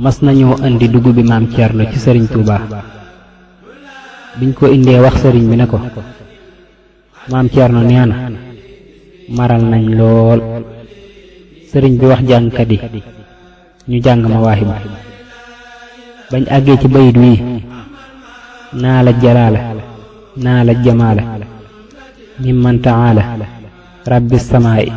mas nañoo andi dugub bi maam Thierno ci sëriñ Touba biñ ko indee wax sëriñ bi ne ko maam Thierno nee na maral nañ lool sëriñ bi wax jàngkat yi ñu jàng Mawaahibu bañ àggee ci bayit wi naa la jalaala naa la jamaala mimman taala rabbi samaa'i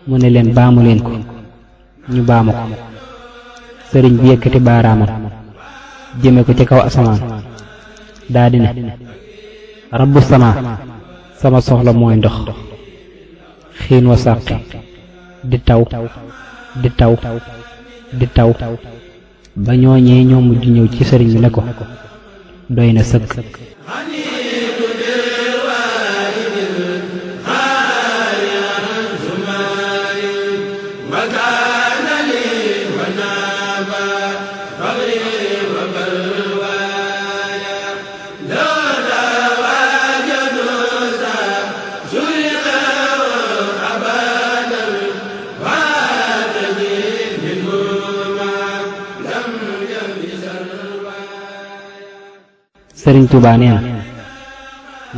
mu ne leen baamu leen ko ñu baamu ko sëriñ bi yëkkati baaraamam jëme ko ci kaw asamaan daa di ne rabbu sama sama soxla mooy ndox xiin wa sàqi di taw di taw di taw ba ñooñee ñoo mujj ñëw ci sëriñ bi ne ko doy na sëkk sëriñ Touba nee na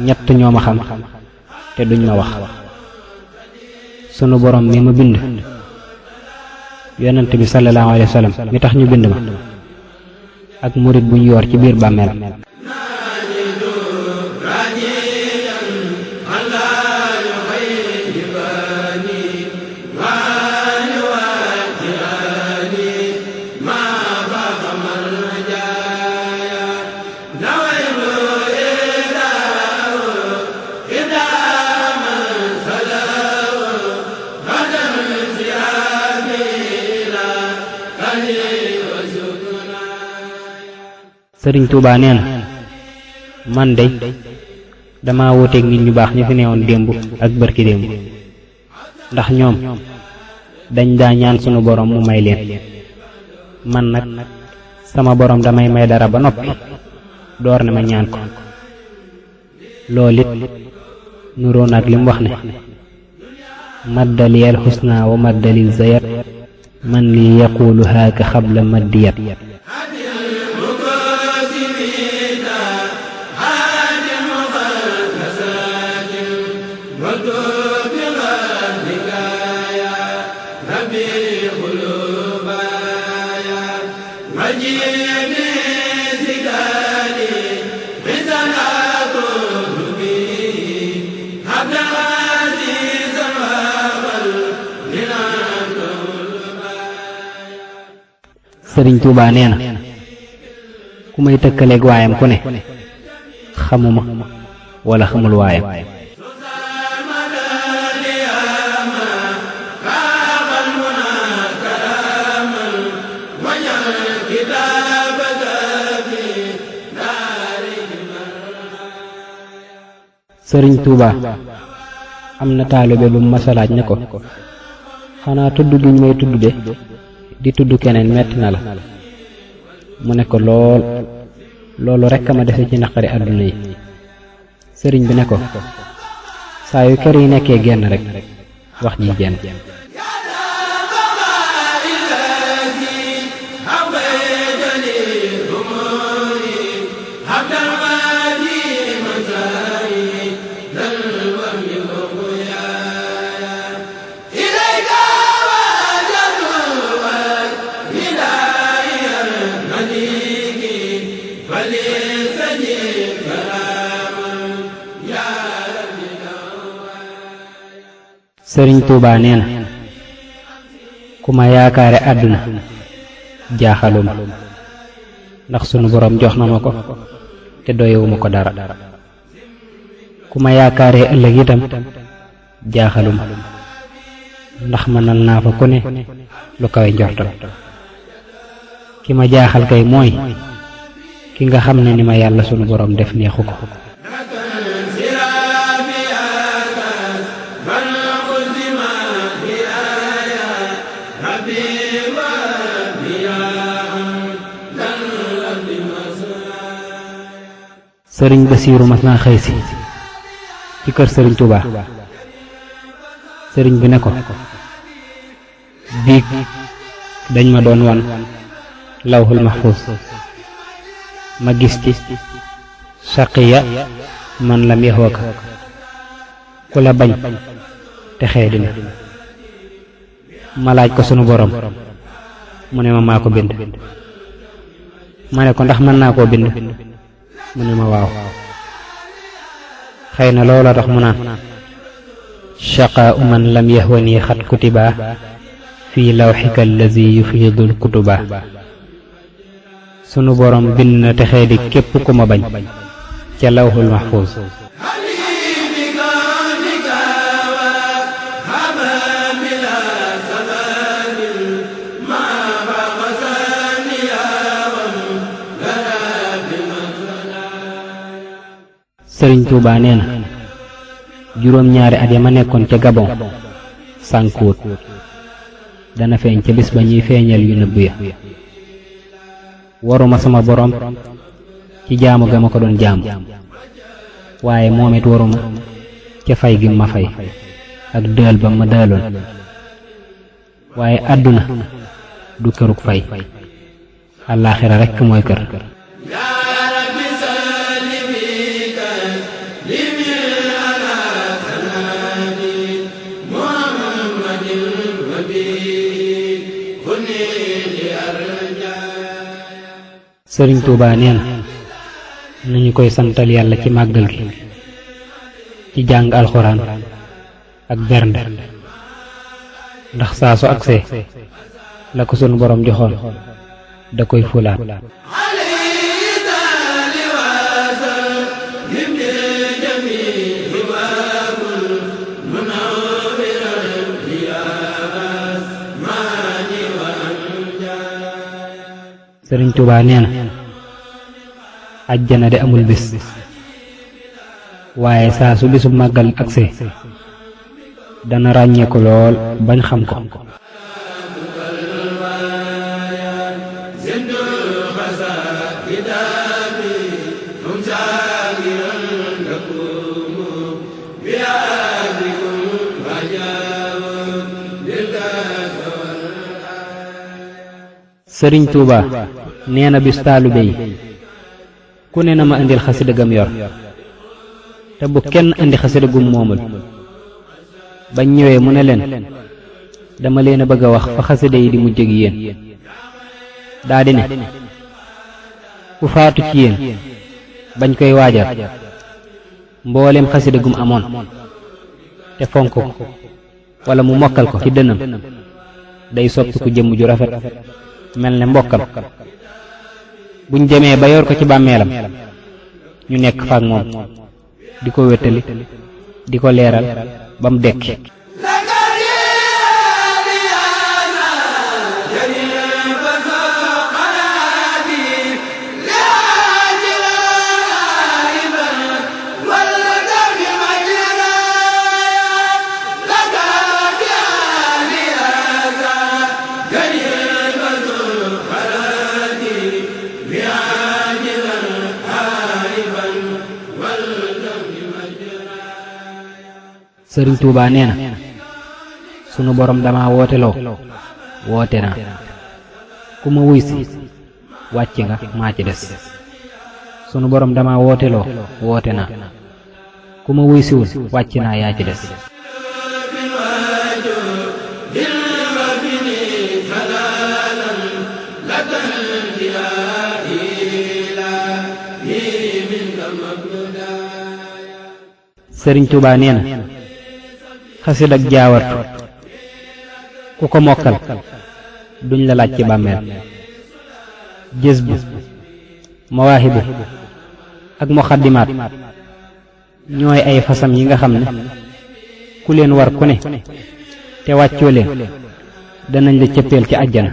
ñett ñoo ma xam te duñ ma wax sunu borom mi ma bind yonent bi sallallahu alayhi wa sallam mi tax ñu bind ma ak murit buñ yor ci biir bàmmeel sëriñ Touba nee na man de dama wuteeg nit ñu baax ñu fi neewoon démb ak barki démb ndax ñoom dañ daa ñaan sunu borom mu may leen man nag sama borom damay may dara ba noppi door na ma ñaan ko loolu it nuroo nag li mu wax ne maddaliyal xusna wa maddalil zayat man li yaqulu haaka xabla maddiyat sëriñ Touba nee na ku may tëkkaleeg waayam ku ne xamuma wala xamul waayam sëriñ Touba am na taalibe bu masalaaj ne ko xanaa tudd gi ñu may tudd de di tudd keneen metti na la mu ne ko loolu rekk a ma dese ci naqari àdduna yi sëriñ bi ne ko saa yu kër yi nekkee genn rek wax ji jenn sëriñ Touba nee na ku ma yaakaare àdduna jaaxaluma ndax sunu borom jox na ma ko te doyewuma ko dara ku ma yaakaare ëllëg itam jaaxaluma ndax mënal naa fa ku ne lu kawe njortam ki ma jaaxal kay mooy ki nga xam ne ni ma yàlla sunu borom def neexu ko sëriñ Basiiru mas naa xëy si ci kër sëriñ Touba sëriñ bi ne ko biig dañ ma doon wan lawhul mahfuz ma gis ci saqiya man lam yaxwaka ku la bañ te xee dina ma laaj ko sunu borom mu ne ma maa ko bind ma ne ko ndax mën naa koo bind mu ne ma waaw xëy na loola tax mu naan shaqaa man lam yahwani xat kutiba fii lawxika allazi yufiidul kutuba sunu borom bind na te xee di képp ku ma bañ ca lawhul mahfuz sëriñ Tuuba nee na juróom-ñaari at ya ma nekkoon ca Gabon sànkuwut dana feeñ ca bis ba ñuy feeñal yu nëbb ya waruma sama borom ci jaamu ga ma ko doon jaamu waaye moom it waruma ca fay gi ma fay ak dël ba ma dëloon waaye àdduna du kërug fay àllaaxira rekk mooy kër sëriñ Tuuba nee na nañu koy santal yàlla ci màggal gi ci jàng alxuraan ak bernde ndax saa su agsee la ko sunu borom joxoon da koy fulaat sëriñ Tuuba nee na ajjana de amul bis waaye saa su bisu màggal agsee dana ràññeeku lool bañ xam ko sëriñ Tuuba nee na bis taalibe yi ku ne na ma indil xasida gam yor te bu kenn indi xasida gum moomul bañ ñëwee mu ne leen dama leen a bëgg a wax fa xasida yi di mujj ak yéen daa di ne ku faatu ci yéen bañ koy waajal mboolem xasida gum amoon te fonk ko wala mu mokkal ko ci dënam day soppi ku jëmm ju rafet mel ne mbokkam buñ demee ba yor ko ci bàmmeelam ñu nekk faak moom di ko wéttali di ko leeral ba mu dekki sëriñ Tuuba nee na sunu borom dama wooteloo woote naa ku ma wuy si wàcc nga maa ci des sunu borom dama wooteloo woote naa ku ma wuy siwul wàcc naa yaa ci des sëriñ Tuuba nee na xasida ak jaawartu ku ko mokkal duñ la laaj ci bàmmeel jës bu mawaahibu ak muxaddimaat ñooy ay fasam yi nga xam ne ku leen war ku ne te wàccoo leen danañ la cëppeel ci àjjana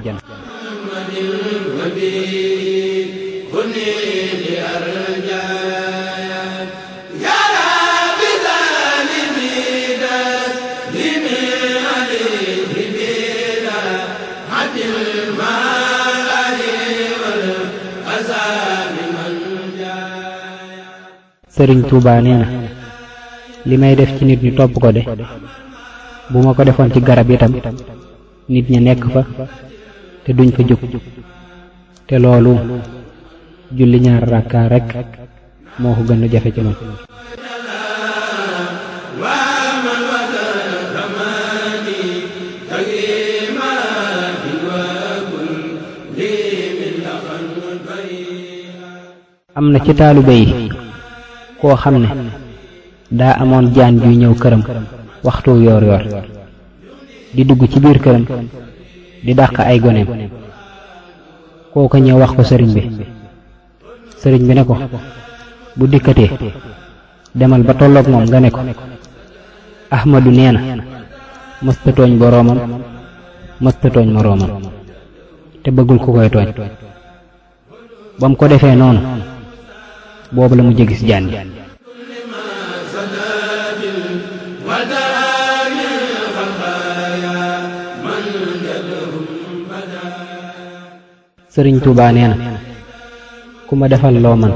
sëriñ Tuubaa nee na li may def ci nit ñu topp ko de bu ma ko defoon ci garab itam nit ñi nekk fa te duñ fa jóg te loolu julli ñaar rakka rekk moo ko gën a jafe ci man. am na ci taalibe yi koo xam ne daa amoon jaan juy ñëw këram waxtu yoor yoor di dugg ci biir këram di dàq ay goneem. kooka ñëw wax ko sëriñ bi sëriñ bi ne ko bu dikkatee demal ba tolloog moom nga ne ko Ahmadu nee na mësta tooñ boroomam mësta tooñ moroomam te bëggul ku koy tooñ. ba mu ko defee noonu boobu la mu gis jaan ji. sëriñ Tuubaa nee na ku ma defal loo man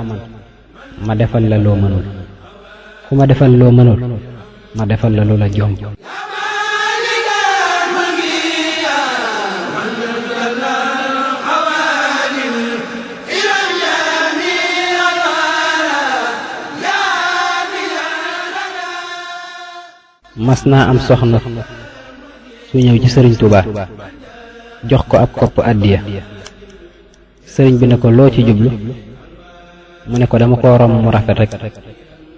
ma defal la loo mënul ku ma defal loo mënul ma defal la lu la jomb. mas naa am soxna su ñëw ci sëriñ Tuubaa jox ko ab kopp àddiya. sëriñ bi ne ko loo ci jublu mu ne ko dama ko romb mu rafet rek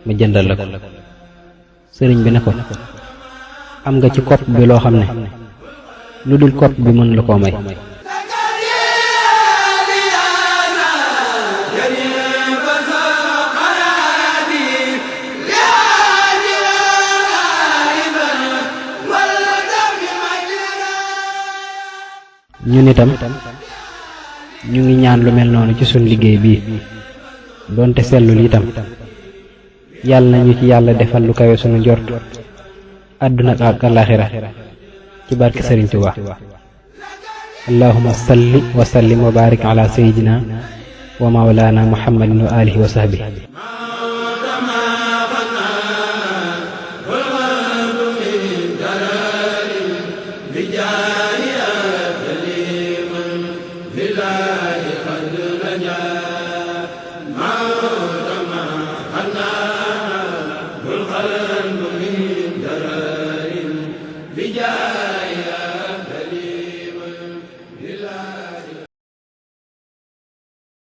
ma jëndal la ko. sëriñ bi ne ko am nga ci kopp bi loo xam ne lu dul kopp bi mën la koo may. ñun itam ñu ngi ñaan lu mel noonu ci suñ liggéey bii doonte sellul itam yàlla nañu ci yàlla defal lu kawe sunu njort àdduna ak àllaaxira ci barke Sëriñ Tuubaa. allahumma salli wa sallim wa barik ala sayyidina wa mawlana muhammadin wa alihi wa sahbihi. bijaahi